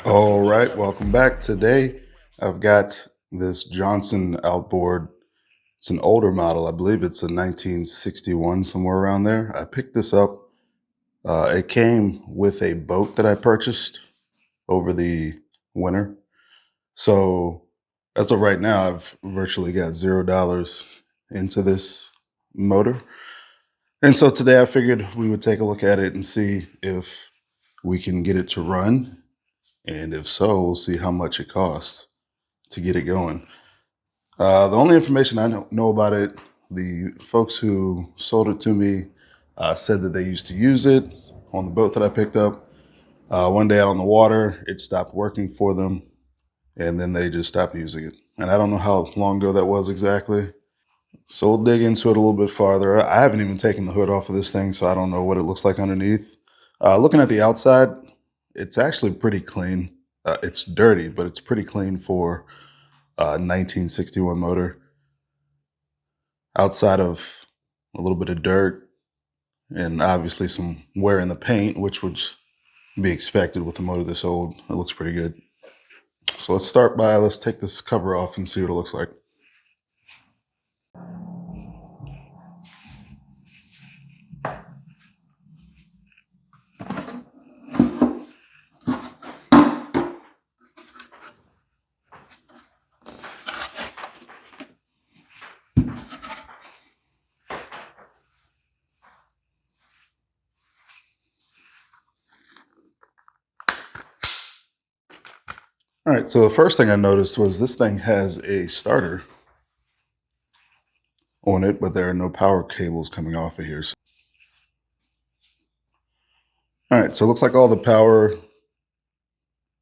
All right, welcome back. Today I've got this Johnson Outboard. It's an older model. I believe it's a 1961, somewhere around there. I picked this up. It came with a boat that I purchased over the winter. So as of right now, I've virtually got $0 into this motor. And so today I figured we would take a look at it and see if we can get it to run. And if so, we'll see how much it costs to get it going. The only information I know about it, the folks who sold it to me said that they used to use it on the boat that I picked up. One day out on the water, it stopped working for them, and then they just stopped using it. And I don't know how long ago that was exactly. So we'll dig into it a little bit farther. I haven't even taken the hood off of this thing, so I don't know what it looks like underneath. Looking at the outside, it's actually pretty clean. It's dirty, but it's pretty clean for a 1961 motor. Outside of a little bit of dirt and obviously some wear in the paint, which would be expected with a motor this old, it looks pretty good. So let's take this cover off and see what it looks like. All right, so the first thing I noticed was this thing has a starter on it, but there are no power cables coming off of here. All right, so it looks like all the power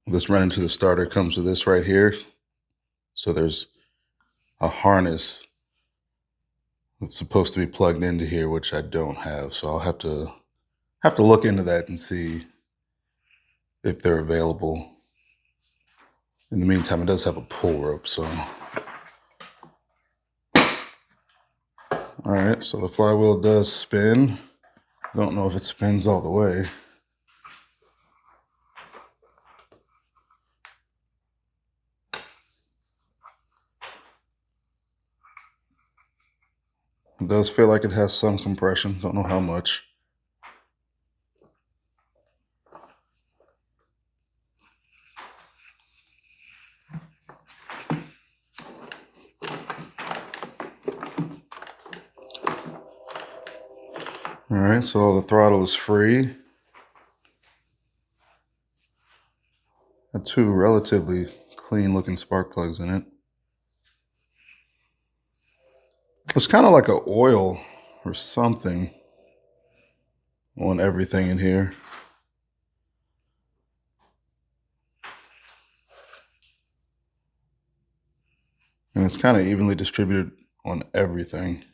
that's running to the starter comes to this right here. So there's a harness that's supposed to be plugged into here, which I don't have. So I'll have to look into that and see if they're available. In the meantime, it does have a pull rope, so. All right, so the flywheel does spin. Don't know if it spins all the way. It does feel like it has some compression. Don't know how much. All right, so the throttle is free. Got two relatively clean looking spark plugs in it. It's kind of like an oil or something on everything in here. And it's kind of evenly distributed on everything.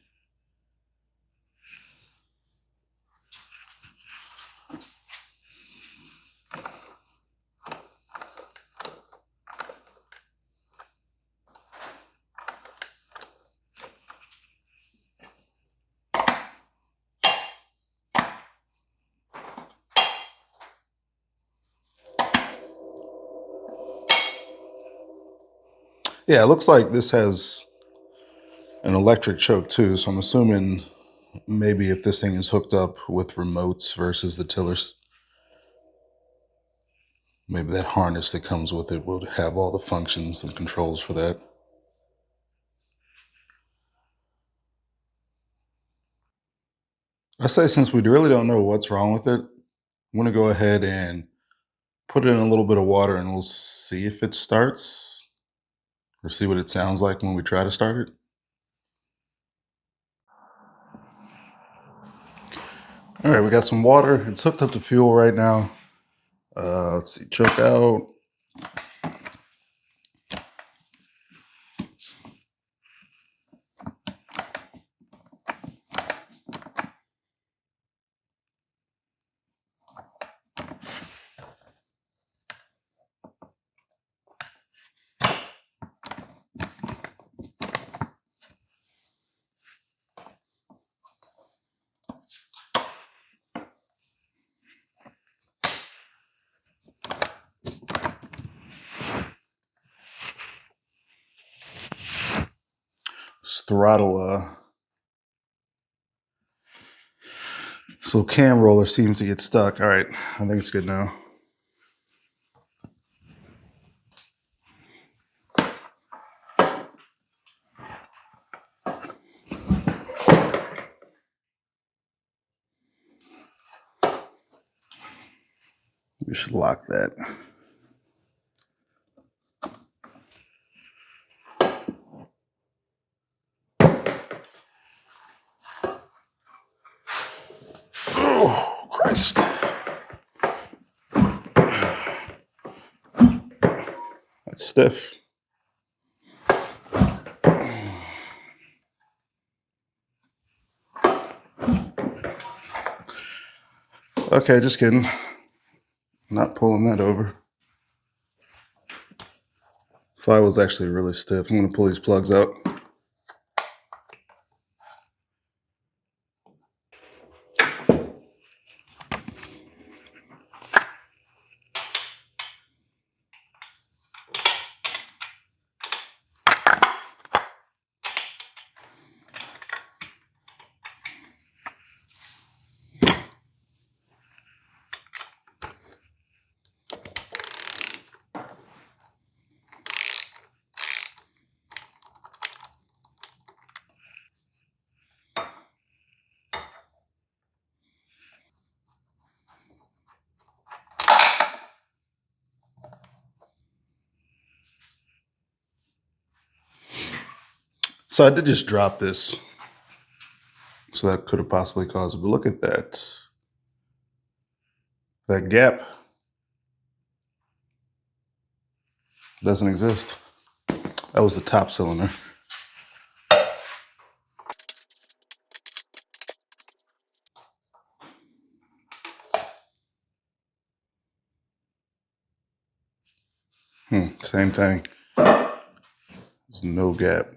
Yeah, it looks like this has an electric choke too, so I'm assuming maybe if this thing is hooked up with remotes versus the tillers, maybe that harness that comes with it will have all the functions and controls for that. I say since we really don't know what's wrong with it, I'm going to go ahead and put it in a little bit of water and we'll see if it starts or see what it sounds like when we try to start it. All right, we got some water. It's hooked up to fuel right now. Let's see, choke out. This throttle, so cam roller seems to get stuck. All right, I think it's good now. We should lock that. Oh, Christ. That's stiff. Okay, just kidding. Not pulling that over. Flywheel's actually really stiff. I'm going to pull these plugs out. So I did just drop this. So that could have possibly caused it. But look at that. That gap doesn't exist. That was the top cylinder. Same thing. There's no gap.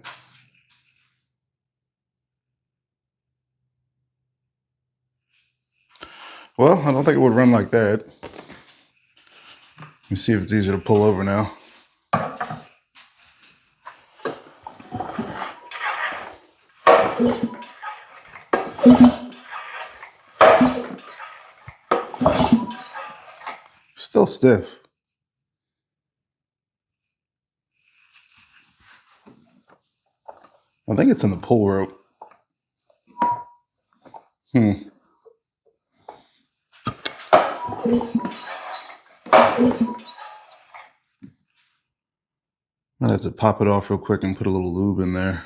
Well, I don't think it would run like that. Let me see if it's easier to pull over now. Still stiff. I think it's in the pull rope. Might have to pop it off real quick and put a little lube in there.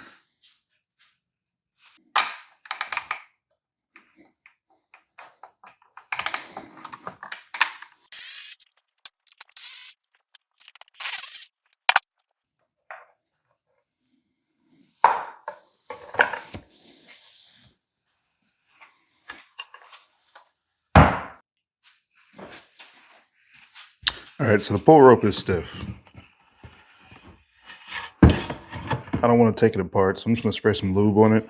All right, so the pull rope is stiff. I don't want to take it apart, so I'm just going to spray some lube on it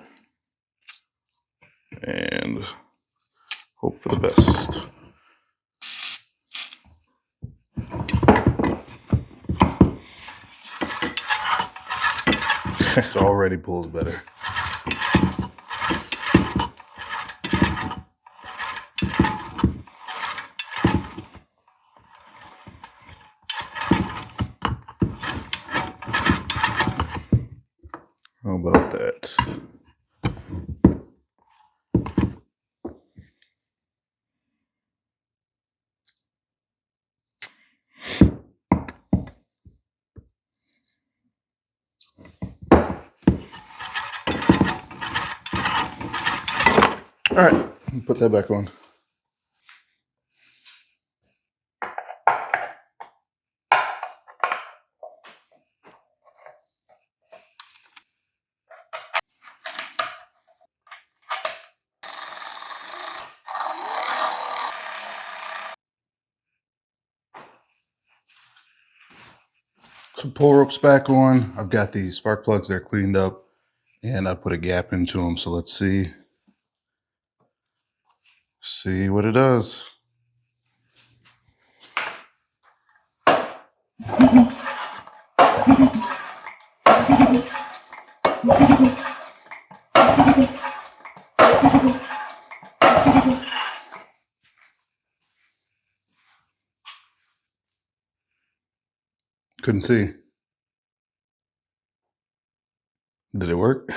and hope for the best. It already pulls better. How about that? All right, put that back on. So pull ropes back on. I've got these spark plugs there cleaned up and I put a gap into them. So let's see what it does. Couldn't see. Did it work?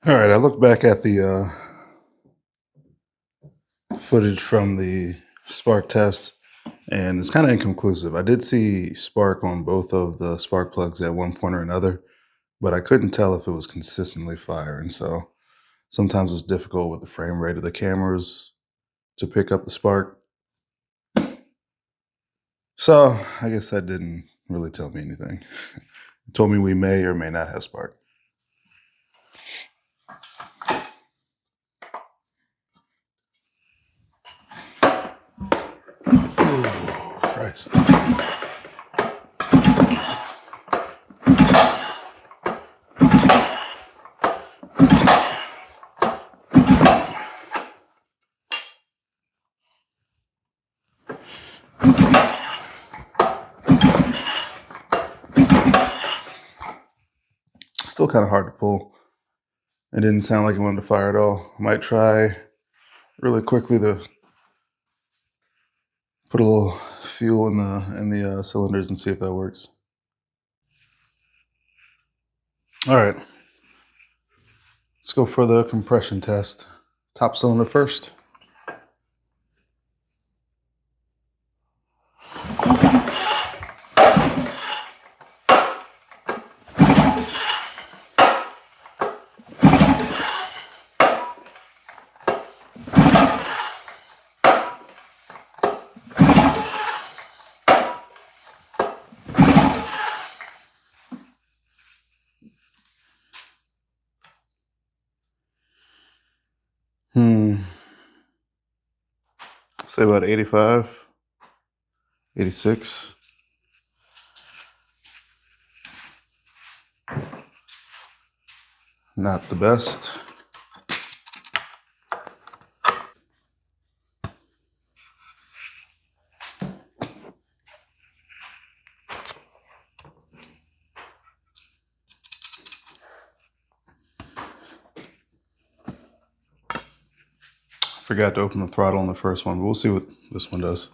All right, I look back at the footage from the spark test, and it's kind of inconclusive. I did see spark on both of the spark plugs at one point or another, but I couldn't tell if it was consistently firing. So sometimes it's difficult with the frame rate of the cameras to pick up the spark. So I guess that didn't really tell me anything. It told me we may or may not have spark. Oh, Christ. Still kind of hard to pull. It didn't sound like it wanted to fire at all. I might try really quickly to put a little fuel in the cylinders and see if that works. All right, let's go for the compression test. Top cylinder first. Say about 85, 86. Not the best. Forgot to open the throttle on the first one, but we'll see what this one does.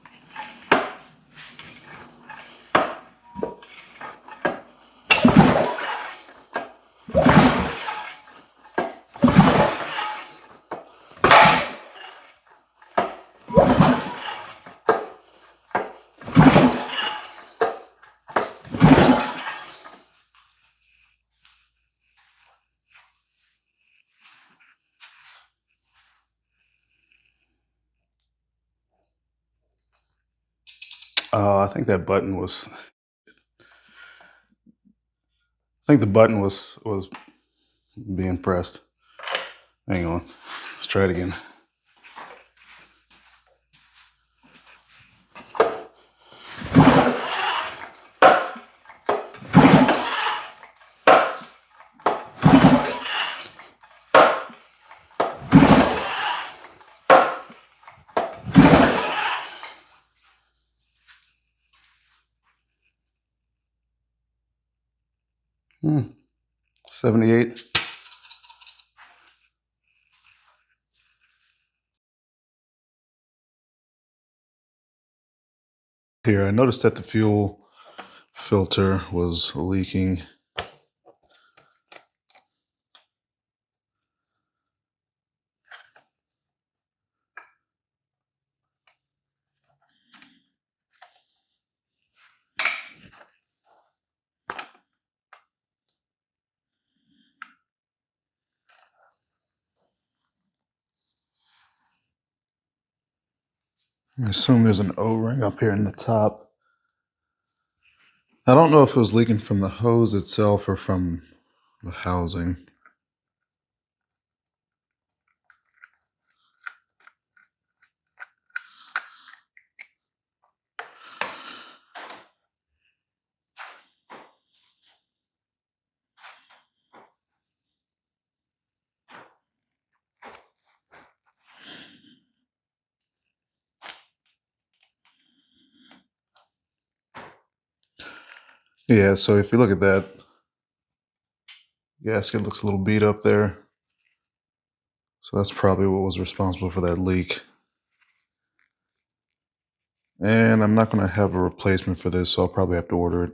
I think that button was. I think the button was being pressed. Hang on. Let's try it again. Hmm. 78. Here, I noticed that the fuel filter was leaking. I assume there's an O-ring up here in the top. I don't know if it was leaking from the hose itself or from the housing. Yeah, so if you look at that, gasket looks a little beat up there. So that's probably what was responsible for that leak. And I'm not going to have a replacement for this, so I'll probably have to order it.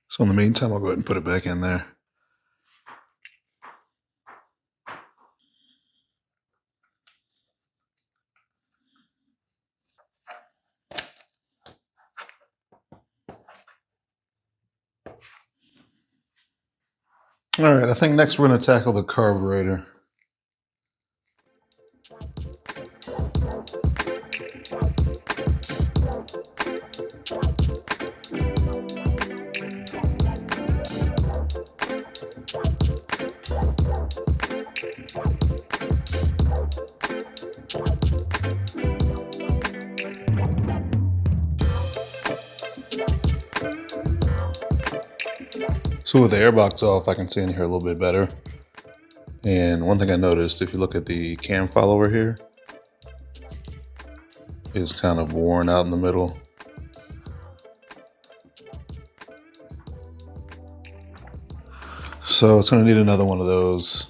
So in the meantime, I'll go ahead and put it back in there. All right, I think next we're going to tackle the carburetor. So with the airbox off, I can see in here a little bit better. And one thing I noticed, if you look at the cam follower here, it's kind of worn out in the middle. So it's going to need another one of those.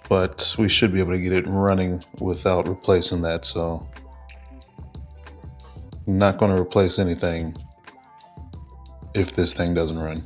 But we should be able to get it running without replacing that, so I'm not going to replace anything if this thing doesn't run.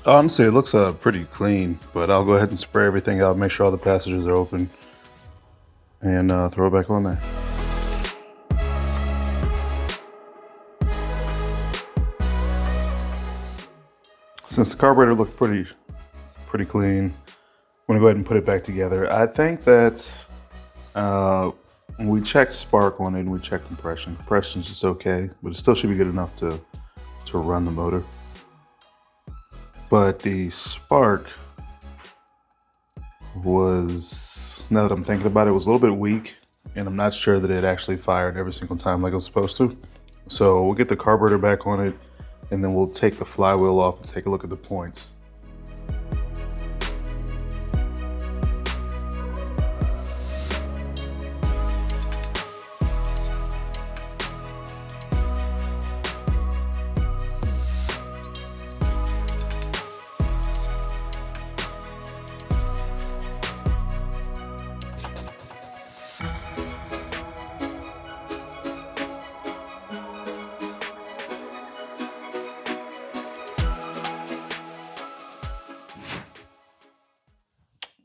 Honestly, it looks pretty clean, but I'll go ahead and spray everything out, make sure all the passages are open, and throw it back on there. Since the carburetor looked pretty clean, I'm gonna go ahead and put it back together. I think that we checked spark on it and we checked compression. Compression's just okay, but it still should be good enough to run the motor. But the spark was, now that I'm thinking about it, was a little bit weak, and I'm not sure that it actually fired every single time like it was supposed to. So we'll get the carburetor back on it, and then we'll take the flywheel off and take a look at the points.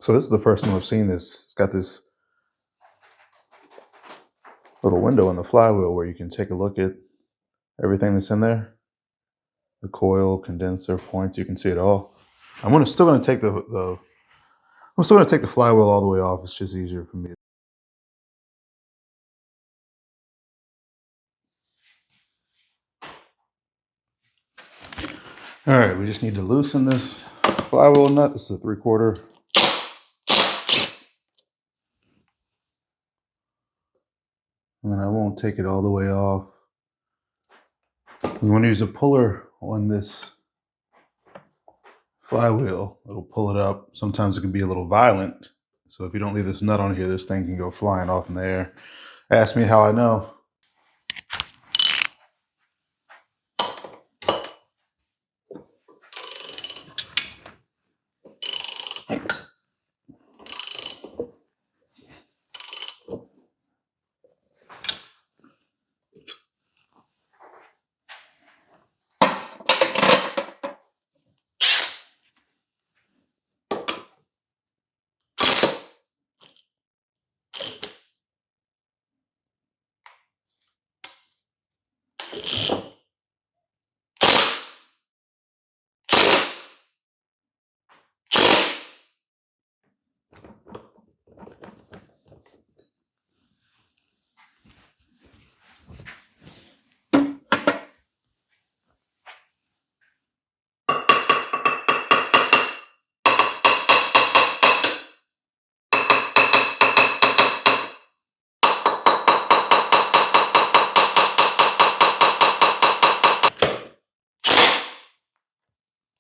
So this is the first time I've seen this. It's got this little window in the flywheel where you can take a look at everything that's in there. The coil, condenser, points, you can see it all. Still gonna take the flywheel all the way off. It's just easier for me. All right, we just need to loosen this flywheel nut. This is a 3/4. And then I won't take it all the way off. We want to use a puller on this flywheel. It'll pull it up. Sometimes it can be a little violent. So if you don't leave this nut on here, this thing can go flying off in the air. Ask me how I know.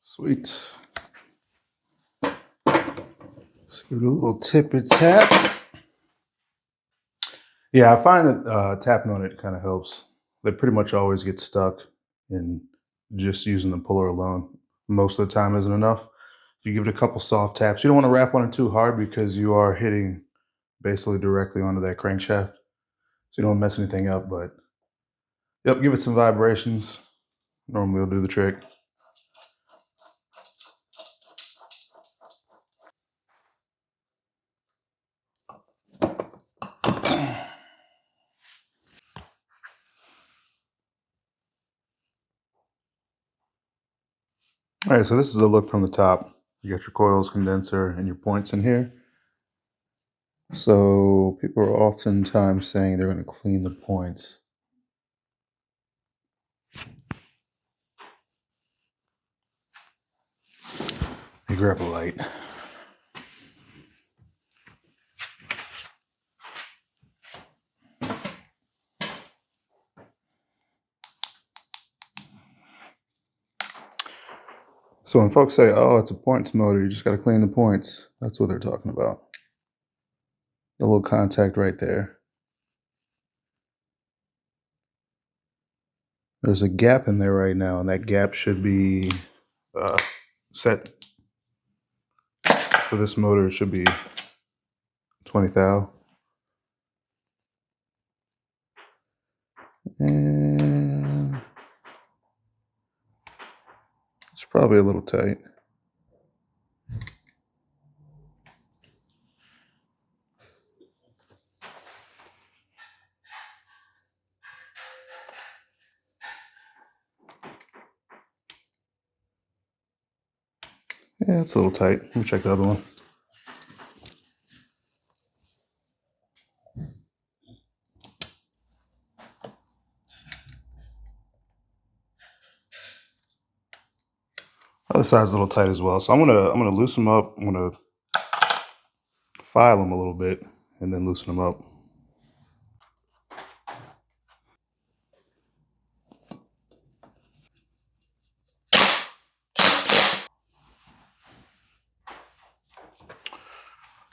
Sweet. Let's give it a little tip and tap. Yeah, I find that tapping on it kind of helps. They pretty much always get stuck, and just using the puller alone most of the time isn't enough. If you give it a couple soft taps, you don't want to rap on it too hard because you are hitting basically directly onto that crankshaft. So you don't mess anything up, but yep, give it some vibrations. Normally it'll do the trick. All right, so this is a look from the top. You got your coils, condenser, and your points in here. So people are oftentimes saying they're going to clean the points. You grab a light. So when folks say, oh, it's a points motor, you just got to clean the points, that's what they're talking about. The little contact right there. There's a gap in there right now, and that gap should be set for this motor. It should be 20 thou. And it's probably a little tight. Yeah, it's a little tight. Let me check the other one. Other side's a little tight as well. So I'm gonna loosen them up. I'm gonna file them a little bit and then loosen them up.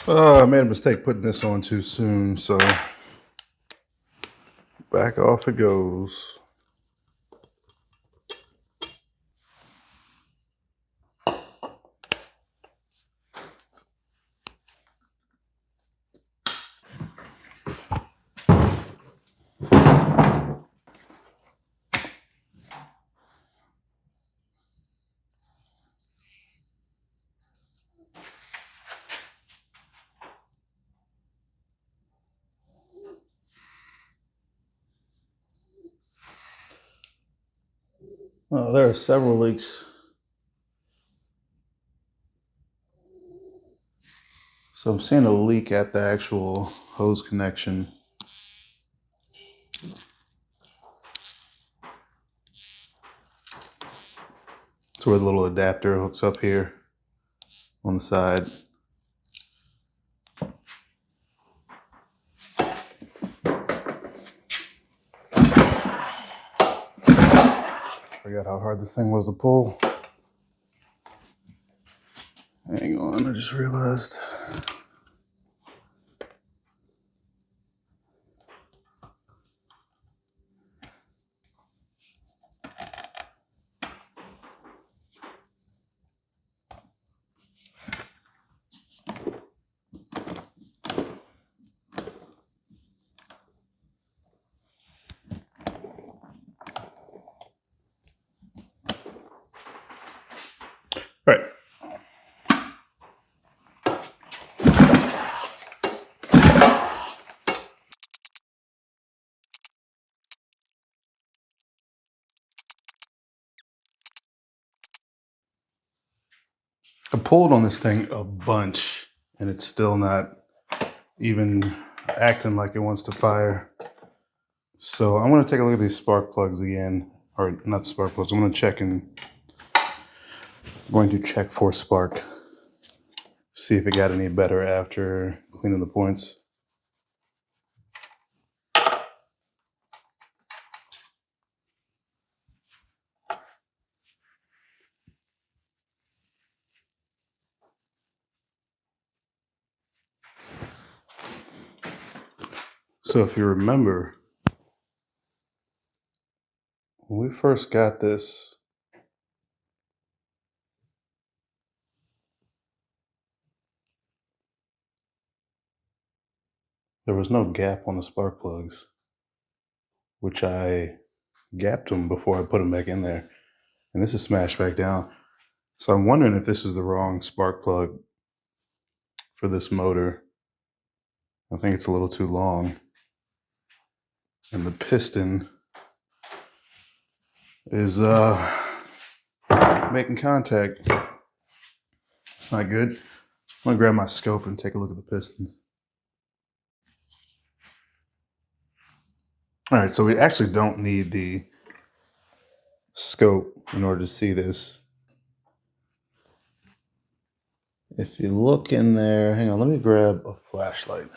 I made a mistake putting this on too soon, so back off it goes. Well, there are several leaks. So I'm seeing a leak at the actual hose connection. It's where the little adapter hooks up here on the side. Forgot how hard this thing was to pull. Hang on, I just realized. Right. I pulled on this thing a bunch and it's still not even acting like it wants to fire. So I'm going to take a look at these spark plugs again, or not spark plugs. I'm going to check for spark. See if it got any better after cleaning the points. So if you remember, when we first got this, there was no gap on the spark plugs, which I gapped them before I put them back in there. And this is smashed back down. So I'm wondering if this is the wrong spark plug for this motor. I think it's a little too long. And the piston is making contact. It's not good. I'm gonna grab my scope and take a look at the pistons. All right, so we actually don't need the scope in order to see this. If you look in there, hang on, let me grab a flashlight.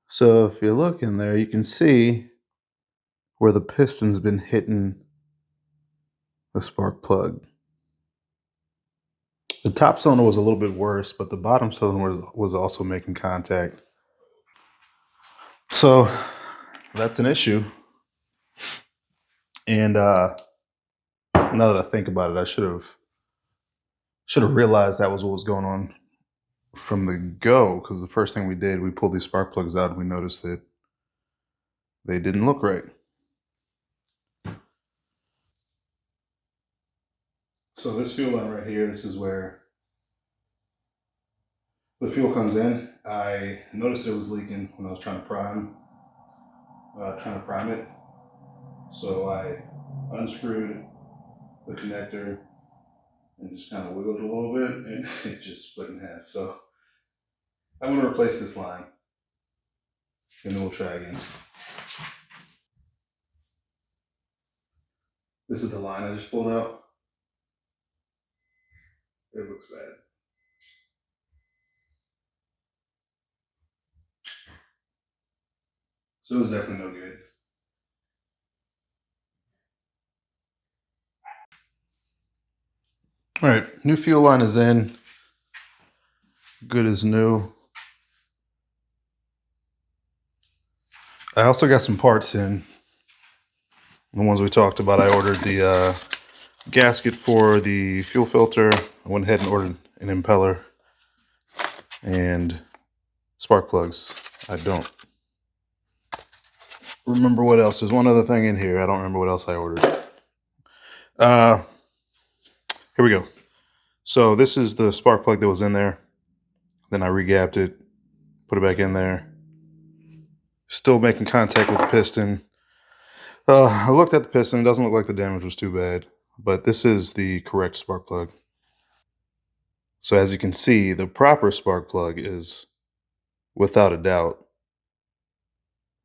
So if you look in there, you can see where the piston's been hitting the spark plug. The top cylinder was a little bit worse, but the bottom cylinder was also making contact. So that's an issue. And now that I think about it, I should have realized that was what was going on from the go, because the first thing we did, we pulled these spark plugs out and we noticed that they didn't look right. So this fuel line right here, this is where the fuel comes in. I noticed it was leaking when I was trying to prime it. So I unscrewed the connector and just kind of wiggled a little bit, and it just split in half. So I'm going to replace this line, and then we'll try again. This is the line I just pulled out. It looks bad. So it's definitely no good. All right, new fuel line is in. Good as new. I also got some parts in. The ones we talked about, I ordered the gasket for the fuel filter. I went ahead and ordered an impeller and spark plugs. I don't remember what else. There's one other thing in here. I don't remember what else I ordered. Here we go. So this is the spark plug that was in there. Then I regapped it, put it back in there. Still making contact with the piston. I looked at the piston. It doesn't look like the damage was too bad, but this is the correct spark plug. So as you can see, the proper spark plug is, without a doubt,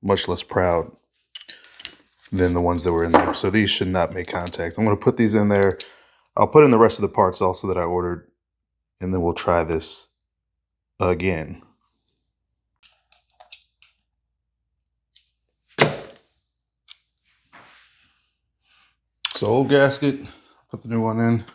much less proud than the ones that were in there. So these should not make contact. I'm going to put these in there. I'll put in the rest of the parts also that I ordered, and then we'll try this again. So old gasket, put the new one in.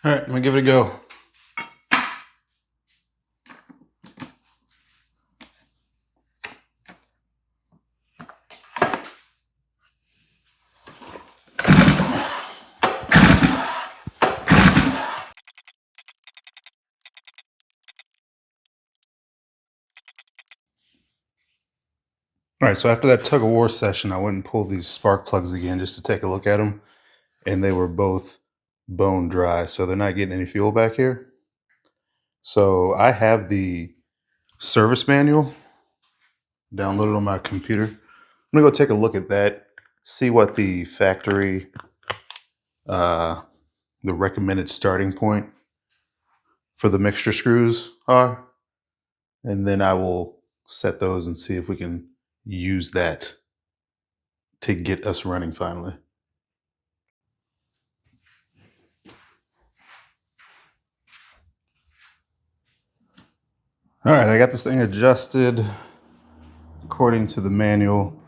All right, I'm gonna give it a go. All right, so after that tug of war session, I went and pulled these spark plugs again just to take a look at them, and they were both bone dry, so they're not getting any fuel back here. So I have the service manual downloaded on my computer. I'm gonna go take a look at that, see what the factory, the recommended starting point for the mixture screws are, and then I will set those and see if we can use that to get us running finally. All right, I got this thing adjusted according to the manual.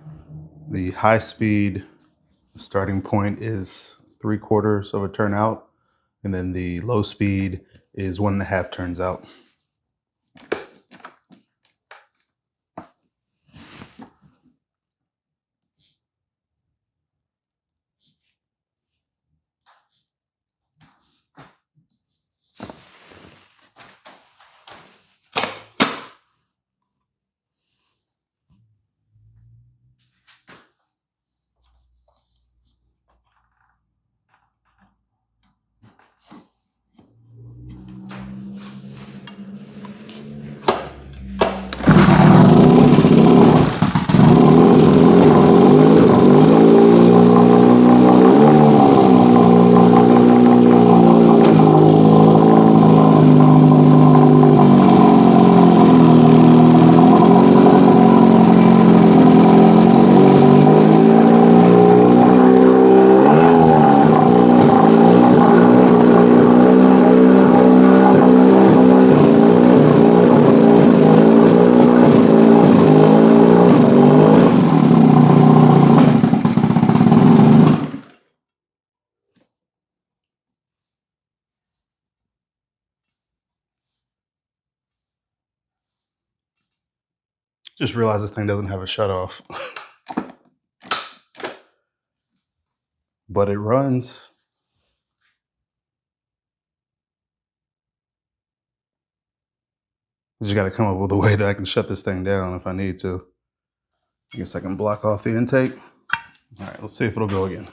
The high speed starting point is 3/4 of a turn out, and then the low speed is 1.5 turns out. Just realized this thing doesn't have a shut off, but it runs. I just got to come up with a way that I can shut this thing down if I need to. I guess I can block off the intake. All right, let's see if it'll go again.